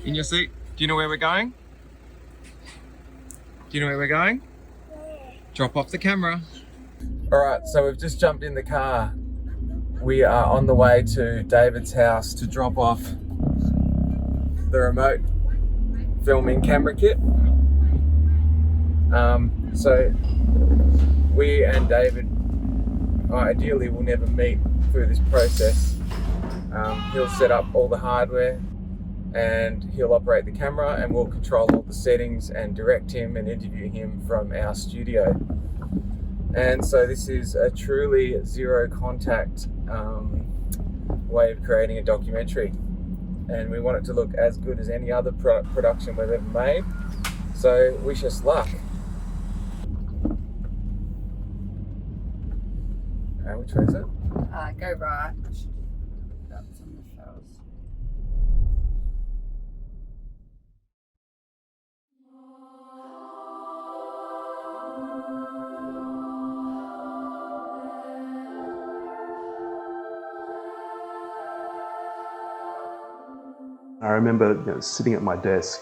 In your seat. Do you know where we're going? Do you know where we're going? Drop off the camera. Alright, so we've just jumped in the car. We are on the way to David's house to drop off the remote filming camera kit. So we and David ideally will never meet through this process. He'll set up all the hardware and he'll operate the camera, and we'll control all the settings and direct him and interview him from our studio. And so this is a truly zero contact way of creating a documentary, and we want it to look as good as any other production we've ever made. So wish us luck. Which way is it? Go right. That's on the shows. I remember sitting at my desk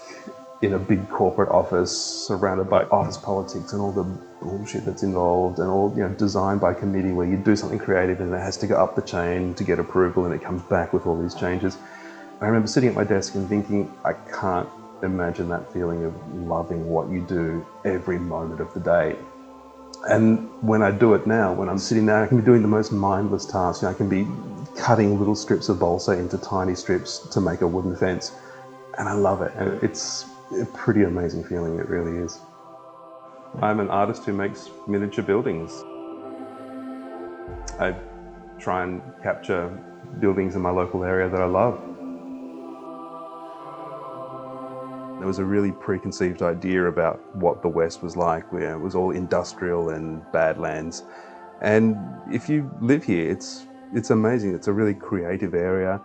in a big corporate office surrounded by office politics and all the bullshit that's involved, and all designed by committee, where you do something creative and it has to go up the chain to get approval and it comes back with all these changes. I remember sitting at my desk and thinking, I can't imagine that feeling of loving what you do every moment of the day. And when I do it now, when I'm sitting there, I can be doing the most mindless tasks. I can be cutting little strips of balsa into tiny strips to make a wooden fence. And I love it. And it's a pretty amazing feeling, it really is. I'm an artist who makes miniature buildings. I try and capture buildings in my local area that I love. There was a really preconceived idea about what the West was like, where it was all industrial and badlands. And if you live here, it's amazing. It's a really creative area.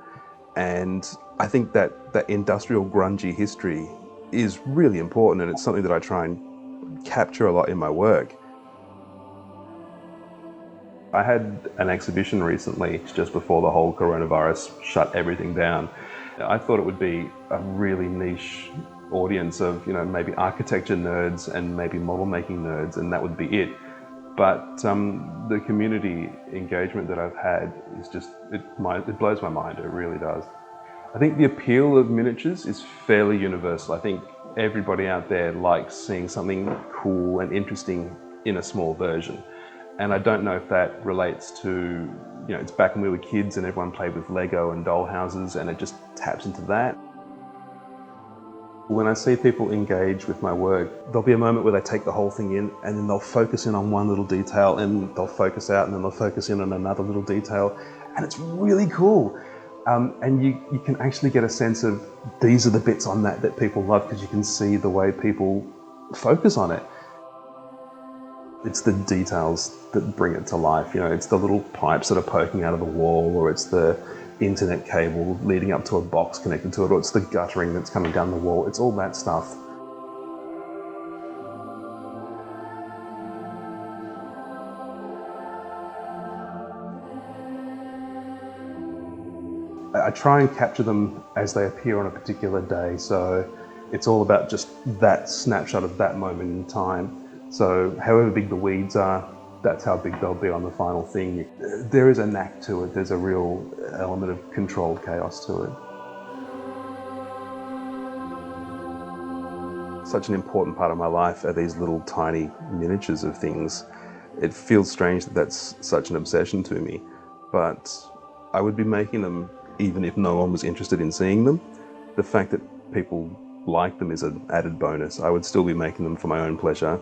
And I think that industrial grungy history is really important, and it's something that I try and capture a lot in my work. I had an exhibition recently, just before the whole coronavirus shut everything down. I thought it would be a really niche audience of maybe architecture nerds and maybe model making nerds, and that would be it. But the community engagement that I've had is just, it blows my mind, it really does. I think the appeal of miniatures is fairly universal. I think everybody out there likes seeing something cool and interesting in a small version. And I don't know if that relates to, it's back when we were kids and everyone played with Lego and doll houses, and it just taps into that. When I see people engage with my work, there'll be a moment where they take the whole thing in, and then they'll focus in on one little detail, and they'll focus out, and then they'll focus in on another little detail, and it's really cool. And you can actually get a sense of, these are the bits on that people love, because you can see the way people focus on it. It's the details that bring it to life. It's the little pipes that are poking out of the wall, or it's the internet cable leading up to a box connected to it, or it's the guttering that's coming down the wall. It's all that stuff. I try and capture them as they appear on a particular day, so it's all about just that snapshot of that moment in time. So however big the weeds are, that's how big they'll be on the final thing. There is a knack to it. There's a real element of controlled chaos to it. Such an important part of my life are these little tiny miniatures of things. It feels strange that that's such an obsession to me, but I would be making them even if no one was interested in seeing them. The fact that people like them is an added bonus. I would still be making them for my own pleasure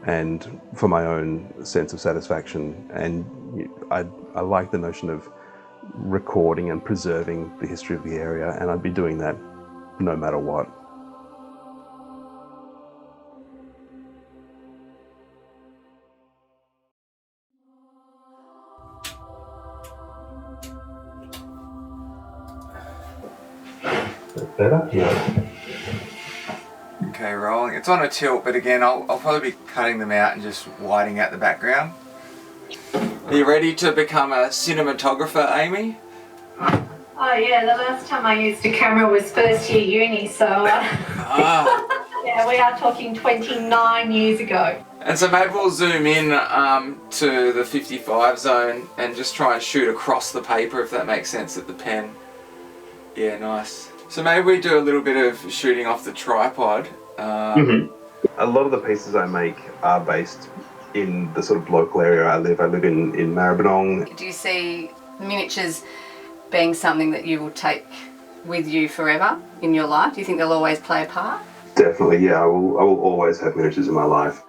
and for my own sense of satisfaction. And I like the notion of recording and preserving the history of the area, and I'd be doing that no matter what. Better? Yeah. Okay, rolling. It's on a tilt, but again, I'll probably be cutting them out and just whiting out the background. Are you ready to become a cinematographer, Amy? Oh yeah, the last time I used a camera was first year uni, so yeah, we are talking 29 years ago. And so maybe we'll zoom in to the 55 zone and just try and shoot across the paper, if that makes sense, at the pen. Yeah, nice. So maybe we do a little bit of shooting off the tripod. A lot of the pieces I make are based in the sort of local area I live. I live in Maribyrnong. Do you see miniatures being something that you will take with you forever in your life? Do you think they'll always play a part? Definitely, yeah. I will always have miniatures in my life.